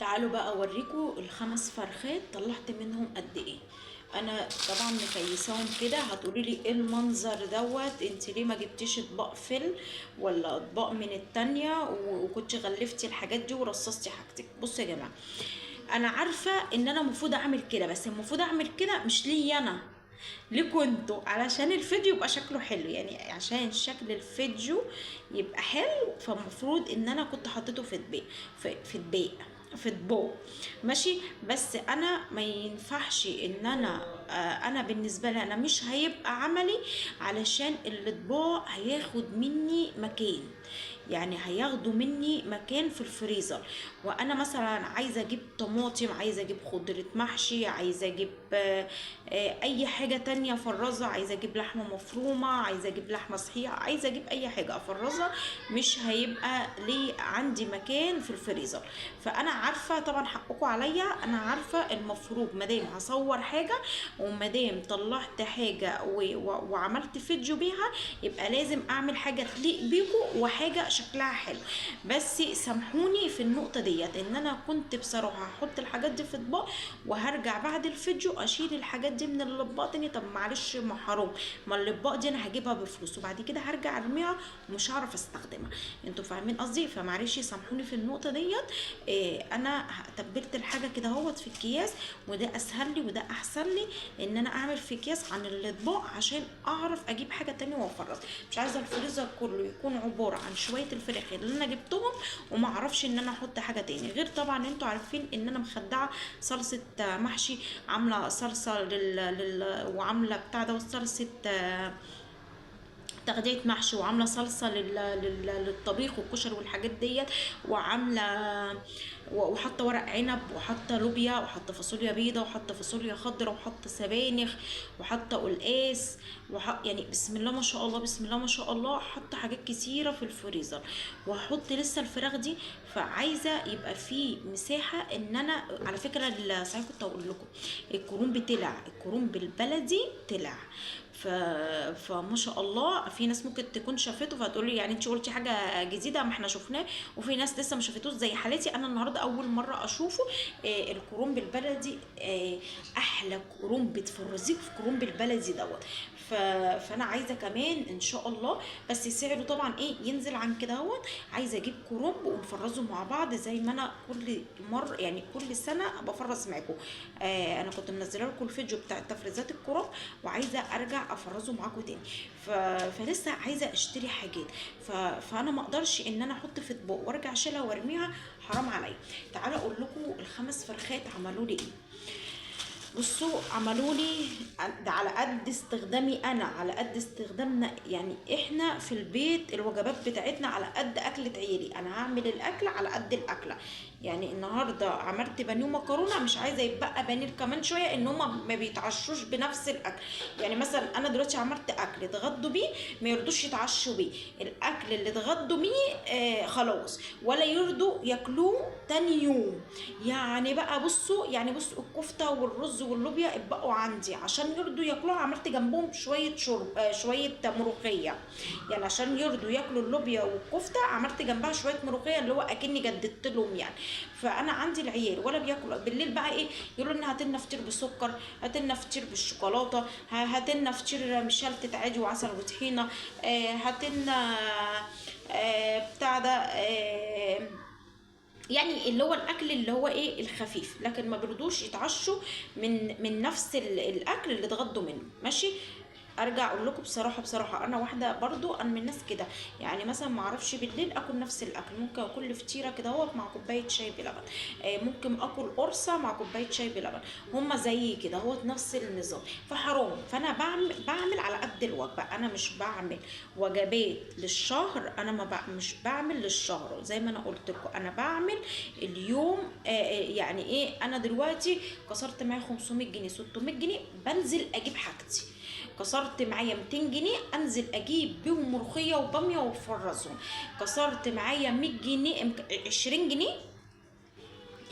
تعالوا بقى اوريكم الخمس فرخات طلعت منهم قد ايه. انا طبعا مكيساهم كده. هتقولي لي ايه المنظر دوت، انت ليه ما جبتيش اطباق فل ولا اطباق من التانية وكنت غلفتي الحاجات دي ورصصتي حاجتك؟ بصوا يا جماعه، انا عارفه ان انا المفروض اعمل كده، بس المفروض اعمل كده مش ليا انا، ليكوا انتوا، علشان الفيديو يبقى شكله حلو، يعني عشان شكل الفيديو يبقى حلو. فالمفروض ان انا كنت حطيته في دبي في اطباق ماشي. بس انا ما ينفعش ان انا بالنسبه لي انا مش هيبقى عملي، علشان الاطباق هياخد مني مكان، يعني هياخدوا مني مكان في الفريزر. وانا مثلا عايزه اجيب طماطم، عايزه اجيب خضره محشي، عايزه اجيب اي حاجه تانية افرزها، عايزه اجيب لحمه مفرومه، عايزه اجيب لحمه صحيحه، عايزه اجيب اي حاجه افرزها، مش هيبقى لي عندي مكان في الفريزر. فانا عارفه طبعا حقكم عليا، انا عارفه المفروض مادام هصور حاجه ومادام طلعت حاجه وعملت فيديو بيها، يبقى لازم اعمل حاجه تليق بيكم وحاجه شكلها حلو. بس سامحوني في النقطه ديت، ان انا كنت بصراحه هحط الحاجات دي في اطباق وهرجع بعد الفيديو اشيل الحاجات دي من الاطباق تاني. طب معلش، ما حرام، ما الاطباق دي انا هجيبها بفلوس وبعد كده هرجع ارميها ومش هعرف استخدمها. انتوا فاهمين قصدي؟ فمعلش سامحوني في النقطه ديت. انا تبلت الحاجه كده اهوت في الكياس، وده اسهل لي وده احسن لي ان انا اعمل في اكياس عن الاطباق، عشان اعرف اجيب حاجه تانية وافرز. مش عايزه الفريزر كله يكون عباره عن شويه الفراخ اللي انا جبتهم وما اعرفش ان انا احط حاجه تاني. غير طبعا انتوا عارفين ان انا مخدعه صلصه محشي، عامله صلصه وعامله بتاع ده صلصه تغدية محشي، وعامله صلصه للطبيخ والكشري والحاجات ديت، وعامله وحاطه ورق عنب، وحاطه لوبيا، وحاطه فاصوليا بيضه، وحاطه فاصوليا خضراء، وحاطه سبانخ، وحاطه قلقاس، يعني بسم الله ما شاء الله، بسم الله ما شاء الله، حاطه حاجات كتيره في الفريزر. وهحط لسه الفراخ دي، فعايزه يبقى في مساحه ان انا، على فكره صحيح كنت اقول لكم، الكرنب طلع، الكرنب البلدي طلع. فما شاء الله، في ناس ممكن تكون شافته فتقول لي يعني انت قلتي حاجه جديده، ما احنا شفناه. وفي ناس لسه ما شافتوش زي حالتي، انا النهارده اول مره اشوفه. الكرنب البلدي احلى كرنب تفرزيه في الكرنب البلدي دوت. فانا عايزه كمان ان شاء الله، بس سعره طبعا ينزل عن كده اهوت. عايزه اجيب كرنب ونفرزه مع بعض زي ما انا كل مره، يعني كل سنه بفرز معاكم. انا كنت منزله لكم الفيديو بتاع تفريزات الكرنب، وعايزه ارجع افرزه معاكم تاني. فلسه عايزه اشتري حاجات. فانا ما اقدرش ان انا احط في اطباق وارجع اشيلها وارميها، حرام عليا. تعالوا اقول لكم الخمس فرخات عملوا لي ايه. بصوا عملوا لي، ده على قد استخدامي انا، على قد استخدامنا، يعني احنا في البيت الوجبات بتاعتنا على قد اكلة عيالي. انا هعمل الاكل على قد الاكله. يعني النهارده عملت بانيه ومكرونه، مش عايزه يتبقى بانيه كمان شويه، ان هما ما بيتعشوش بنفس الاكل. يعني مثلا انا دلوقتي عملت اكل اتغدوا بيه، ما يرضوش يتعشوا بيه. الاكل اللي اتغدوا بيه خلاص، ولا يرضوا ياكلوه تاني يوم. يعني بقى بصوا، يعني بصوا الكفته والرز واللوبيا اتبقوا عندي، عشان يرضوا ياكلوها عملت جنبهم شويه شرب، شويه ملوخيه. يعني عشان يرضوا ياكلوا اللوبيا والكفته عملت جنبها شويه ملوخيه، اللي هو اكني جددت لهم يعني. فانا عندي العيال ولا بياكلوا بالليل بقى يقولوا لنا هات لنا فطير بالسكر، هات لنا فطير بالشوكولاته، هات لنا فطير مشلتت عادي وعسل وطحينه، هات لنا بتاع ده يعني اللي هو الاكل اللي هو الخفيف. لكن ما بيرضوش يتعشوا من نفس الاكل اللي اتغدوا منه. ماشي. ارجع اقول لكم بصراحه، بصراحه انا واحده برضو، انا من الناس كده. يعني مثلا ما اعرفش بالليل اكل نفس الاكل، ممكن اكل فطيره كده اهوت مع كوبايه شاي بلبن، ممكن اكل قرصه مع كوبايه شاي بلبن، هما زي كده اهوت نفس النظام. فحرام. فانا بعمل على قد الوجبه. انا مش بعمل وجبات للشهر، انا ما مش بعمل للشهر. زي ما انا قلت لكم انا بعمل اليوم. يعني انا دلوقتي كسرت معايا 500 جنيه، 600 جنيه، بنزل اجيب حاجتي. كسرت معايا 200 جنيه، انزل اجيب بيهم ملوخيه وباميه وافرزهم. كسرت معايا 100 جنيه، 20 جنيه،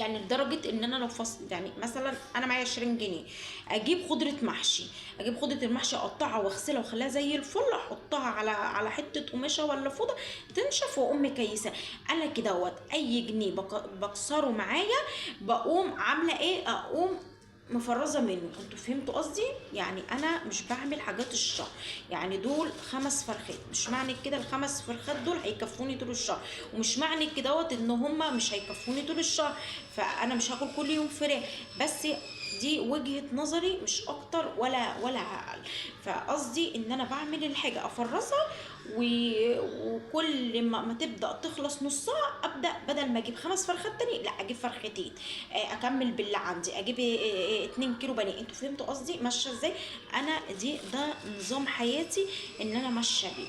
يعني لدرجه ان انا لو يعني مثلا انا معايا 20 جنيه، اجيب خضره محشي، اجيب خضره المحشي اقطعها واغسلها واخليها زي الفل، احطها على حته قماشه ولا فوطه تنشف واقوم مكيسه. انا كدهوت اي جنيه بكسره معايا بقوم عامله ايه، اقوم مفرزه منه. انتوا فهمتوا قصدي؟ يعني انا مش بعمل حاجات الشهر، يعني دول 5 فرخات، مش معنى كده ال5 فرخات دول هيكفوني طول الشهر، ومش معنى كده ان هما مش هيكفوني طول الشهر، فانا مش هاكل كل يوم فراخ. بس دي وجهة نظري مش اكتر ولا اقل. فقصدي ان انا بعمل الحاجة افرزها، وكل ما تبدا تخلص نصها ابدا، بدل ما اجيب 5 فرخات تاني لا اجيب فرختين، اكمل باللي عندي، اجيب 2 كيلو بانيه. انتوا فهمتوا قصدي ماشيه ازاي؟ انا ده نظام حياتي ان انا ماشيه بيه.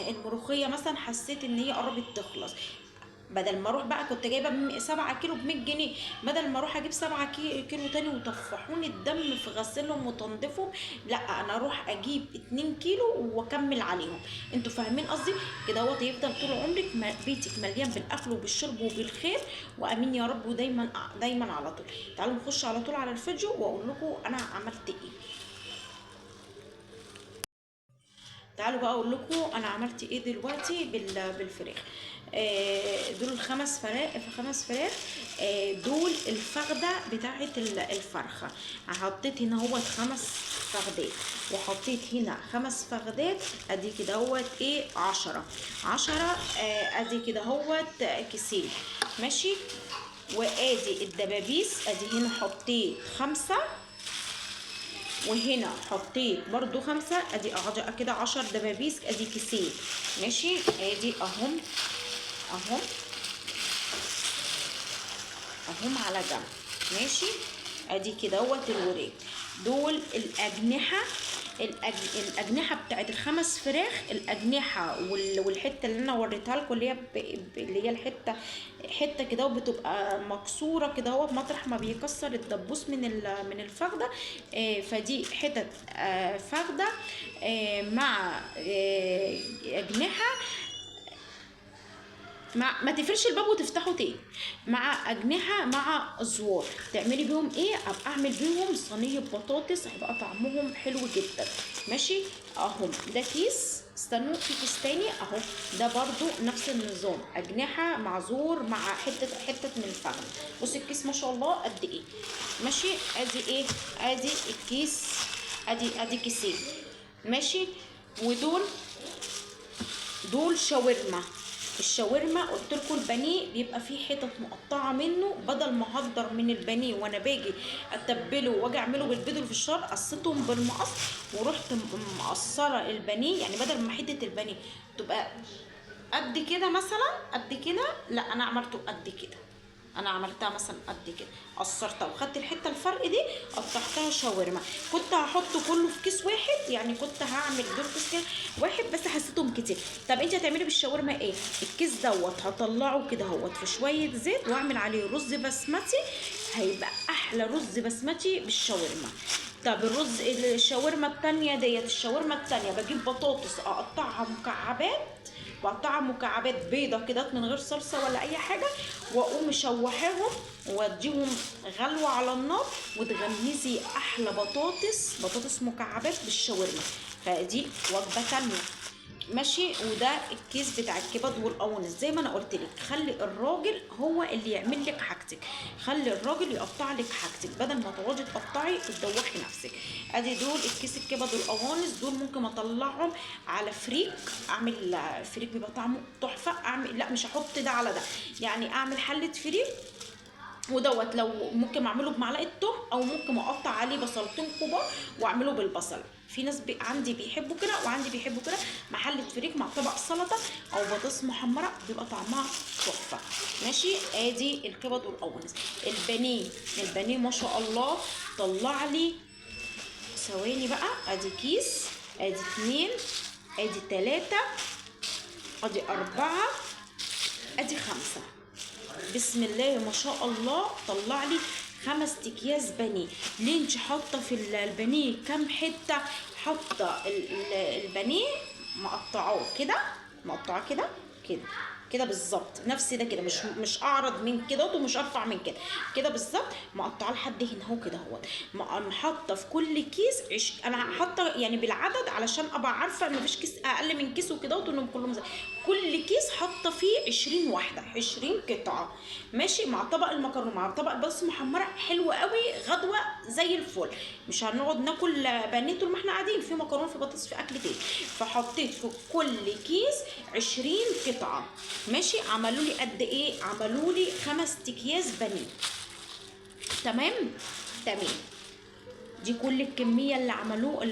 الملوخيه مثلا حسيت ان هي قربت تخلص، بدل ما اروح بقى كنت جايبه 7 كيلو ب100 جنيه، بدل ما اروح اجيب 7 كيلو تاني وطفحوني الدم في غسلهم وتنظيفهم، لا انا اروح اجيب 2 كيلو واكمل عليهم. انتوا فاهمين قصدي؟ كده هو يفضل طول عمرك بيتك مليان بالاكل وبالشرب وبالخير، وامين يا رب، ودايما دايما على طول. تعالوا نخش على طول على الفيديو واقول لكم انا عملت ايه. تعالوا بقى اقول لكم انا عملت ايه دلوقتي بالفراخ. دول ال5 فراخ. دول الفخده بتاعه الفرخه. حطيت هنا هو 5 فخدات، وحطيت هنا 5 فخدات، ادي كده هوت ايه 10 ادي كده هوت كيسين ماشي. وادي الدبابيس، ادي هنا حطيت 5، وهنا حطيت برضو 5، ادي كده 10 دبابيس، ادي كيسين ماشي. ادي اهم على جنب ماشي. ادي كده هوت الوراك. دول الاجنحه بتاعت ال5 فراخ، الاجنحه والحته اللي انا وريتها لكم اللي هي حته كده وبتبقى مكسوره كده هو مطرح ما بيكسر الدبوس من الفخده. فدي حتت فخده مع اجنحه، ما تقفلش الباب وتفتحه تاني، مع اجنحه مع زوار. تعملي بيهم ايه؟ ابقى اعمل بيهم صينيه بطاطس، هيبقى طعمهم حلو جدا ماشي. اهو ده كيس، استنوا في كيس تاني اهو، ده برضو نفس النظام، اجنحه مع زور مع حته من الفخذ. بصي الكيس ما شاء الله قد ايه ماشي. ادي ايه؟ ادي الكيس، ادي كيسين ماشي. دول شاورما. الشاورما قلت لكم البانيه بيبقى فيه حتت مقطعه منه، بدل ما اهدر من البانيه وانا باجي اتبله واجي اعمله بالبيض في الشهر، قصيتهم بالمقص ورحت مقصره البانيه، يعني بدل ما حته البانيه تبقى قد كده مثلا، قد كده، لا انا عملته قد كده، انا عملتها مثلا قد كده، قصرتها وخدت الحته الفرق دي قطعتها شاورما. كنت هحطه كله في كيس واحد، يعني كنت هعمل دول كيس واحد بس حسيتهم كتير. طب انت هتعملي بالشاورما ايه؟ الكيس دوت هطلعه كده اهوت في شويه زيت واعمل عليه رز بسمتي، هيبقى احلى رز بسمتي بالشاورما. طب الشاورما التانية ديت، الشاورما التانية بجيب بطاطس اقطعها مكعبات، بقطعها مكعبات بيضة كده من غير صلصة ولا أي حاجة، وأقوم مشوحاهم وأديهم غلوة على النار، وتغمزي أحلى بطاطس مكعبات بالشاورما. فدي وجبة تانية ماشي. وده الكيس بتاع الكبد والقوانص. زي ما انا قلت لك، خلي الراجل هو اللي يعمل لك حاجتك، خلي الراجل يقطع لك حاجتك بدل ما تقعدي تقطعي وتدوخي نفسك. ادي دول الكيس الكبد والقوانص، دول ممكن اطلعهم على فريك، اعمل فريك بيبقى طعمه تحفه. اعمل لا مش هحط ده على ده، يعني اعمل حله فريك ودوت، لو ممكن اعمله بمعلقه توم، او ممكن اقطع عليه بصلتين كبار واعمله بالبصل. في ناس عندي بيحبوا كده وعندي بيحبوا كده، محلة فريك مع طبق سلطه او بطاطس محمره بيبقى طعمها تحفه ماشي. ادي الكبد والقوانص. البانيه ما شاء الله طلع لي، ثواني بقى، ادي كيس، ادي 2، ادي 3، ادي 4، ادي 5. بسم الله ما شاء الله طلع لي 5 اكياس بانيه. ليه انت حاطه في البانيه كام حته؟ حاطه البانيه مقطعاه كده، كده بالظبط، نفس ده كده، مش اعرض من كده ومش ارفع من كده، كده بالظبط. مقطعه لحد هنا اهو كده اهوت. حاطه في كل كيس انا حاطه يعني بالعدد علشان ابقى عارفه ان مفيش كيس اقل من كيس وكده، وانهم كلهم زي كل كيس حاطه فيه 20 واحده، 20 قطعه ماشي، مع طبق المكرونه مع طبق البطاطس المحمره، حلو قوي، غدوه زي الفل. مش هنقعد ناكل بانيه طول ما احنا قاعدين، في مكرونه في بطاطس في اكل تاني. فحطيت في كل كيس 20 قطعه ماشي. عملوا لي قد ايه؟ عملوا لي 5 اكياس بانيه. تمام تمام. دي كل الكميه اللي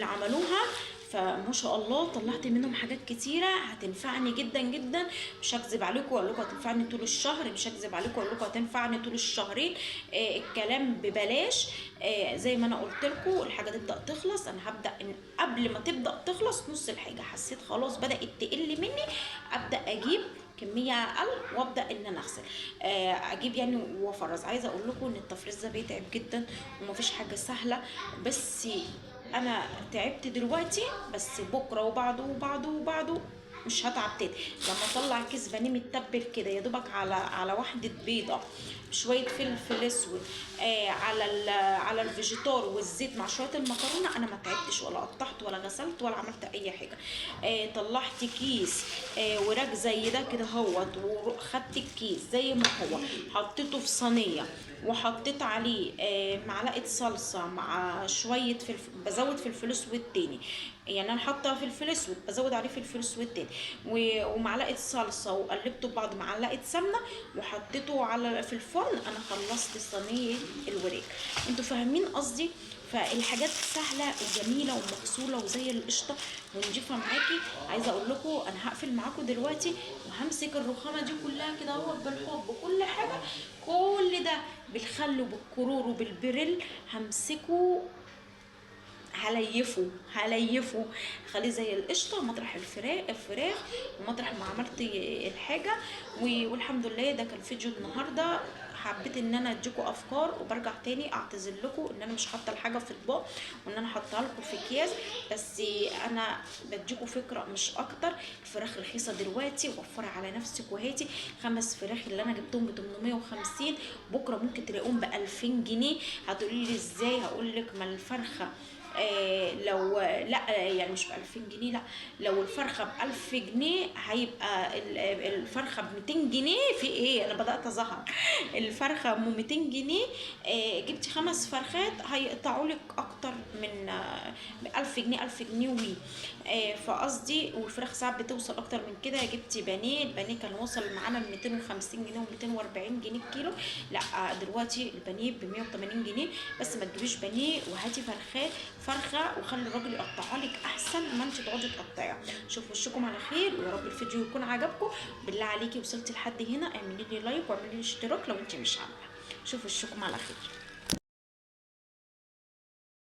عملوها. فما شاء الله طلعت منهم حاجات كتيره هتنفعني جدا جدا. مش هكذب عليكم واقول لكم هتنفعني طول الشهر، مش هكذب عليكم واقول لكم هتنفعني طول الشهرين. الكلام ببلاش. زي ما انا قلت لكم الحاجه تبدا تخلص، انا هبدا إن قبل ما تبدا تخلص نص الحاجه حسيت خلاص بدات تقل مني، ابدا اجيب كميه اقل وابدا ان انا اغسل. اجيب يعني وافرز. عايزه اقول لكم ان التفريز ده بيتعب جدا ومفيش حاجه سهله، بس انا تعبت دلوقتي، بس بكره وبعده وبعده وبعده مش هتعب تاني. لما اطلع كيس بانيه متبل كده يا دوبك على واحده بيضه، شويه فلفل اسود، على الفيجيتار والزيت مع شويه المكرونه، انا ما تعبتش ولا قطعت ولا غسلت ولا عملت اي حاجه. طلعت كيس وراك زي ده كده اهوت، وخدت الكيس زي ما هو، حطيته في صينيه وحطيت عليه معلقه صلصه مع شويه فلفل، بزود فلفل اسود تاني، يعني انا حاطه فلفل اسود بزود عليه فلفل اسود تاني، ومعلقه صلصه، وقلبته ببعض، معلقه سمنه، وحطيته في الفرن. انا خلصت صينيه الوراك. انتوا فاهمين قصدي؟ فالحاجات سهله وجميله ومغسوله وزي القشطه ونضيفه معاكي. عايزه اقول لكم انا هقفل معاكم دلوقتي وهمسك الرخامه دي كلها كده اهو بالحب وكل حاجه، كل ده بالخل وبالكرور وبالبريل همسكه، هليفه خليه زي القشطه مطرح الفراخ ومطرح ما عملت الحاجه. والحمد لله ده كان فيديو النهارده. حبيت ان انا اديكم افكار، وبرجع تاني اعتذر لكم ان انا مش حاطه الحاجه في اطباق وان انا حاطها لكم في اكياس، بس انا بديكم فكره مش اكتر. الفراخ رخيصه دلوقتي، وفري على نفسك وهاتي 5 فراخ اللي انا جبتهم ب 850، بكره ممكن تلاقيهم ب 2000 جنيه. هتقولي لي ازاي؟ هقول لك ما الفرخه لو لا يعني مش ب2000 جنيه، لا، لو الفرخه ب1000 جنيه هيبقى الفرخه ب200 جنيه. في ايه؟ انا بدات اظهر. الفرخه ب 200 جنيه، جبتي 5 فرخات هيقطعوا لك اكتر من 1000 جنيه، 1000 جنيه وي. فقصدي والفراخ ساعات بتوصل اكتر من كده. جبتي بانيه، البانيه كان وصل معانا ل 250 جنيه و240 جنيه الكيلو، لا دلوقتي البانيه ب 180 جنيه. بس ما تجيبيش بانيه وهاتي فرخه وخلي الراجل يقطعها لك احسن ما انت تقعدي تقطعيها. شوفوا وشكم على خير، ويا رب الفيديو يكون عجبكم. بالله عليكي وصلتي لحد هنا اعملي لي لايك واعملي لي اشتراك لو انت مش عامله. شوفوا وشكم على خير.